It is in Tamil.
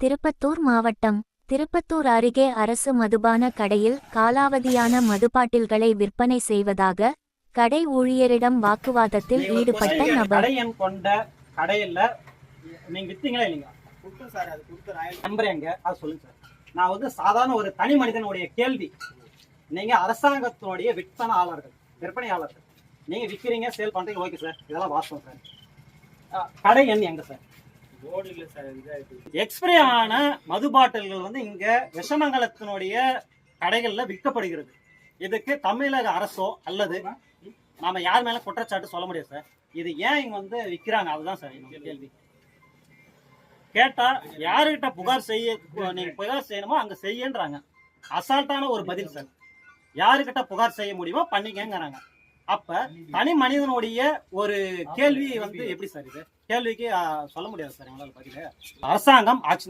திருப்பத்தூர் மாவட்டம் திருப்பத்தூர் அருகே அரசு மதுபான கடையில் காலாவதியான மதுபாட்டில்களை விற்பனை செய்வதாக கடை ஊழியரிடம் வாக்குவாதத்தில் ஈடுபட்ட நபர். கொண்ட கடையில் நீங்க வித்தீங்களா இல்லைங்க? நம்பர் எங்க அது சொல்லுங்க சார். நான் வந்து சாதாரண ஒரு தனி மனிதனுடைய கேள்வி. நீங்க அரசாங்கத்தினுடைய விற்பனையாளர்கள், விற்பனையாளர்கள், நீங்க விற்கிறீங்க, சேல் பண்றீங்க, ஓகே சார், இதெல்லாம் வாஸ்தவம் சார். கடை எண் எங்க சார்? எக்ஸ்பிரி ஆன மது பாட்டில்கள் வந்து இங்க விஷமங்கலத்தினுடைய கடைகள்ல விற்கப்படுகிறது. இதுக்கு தமிழக அரசோ அல்லது நாம யார் மேல குற்றச்சாட்டு சொல்ல முடியாது சார். இது ஏன் இங்க வந்து விற்கிறாங்க, அதுதான் சார் கேள்வி. கேட்டா யாருகிட்ட புகார் நீங்க புகார் செய்யணுமோ அங்க செய்யன்றாங்க. அசால்ட்டான ஒரு பதில் சார். யாருக்கிட்ட புகார் செய்ய முடியுமோ பண்ணிக்கங்கிறாங்க. அப்ப தனி மனிதனுடைய ஒரு கேள்வி வந்து எப்படி சார் இது? கேள்விக்கு சொல்ல முடியாது சார் எங்களால பதில். அரசாங்கம் ஆட்சி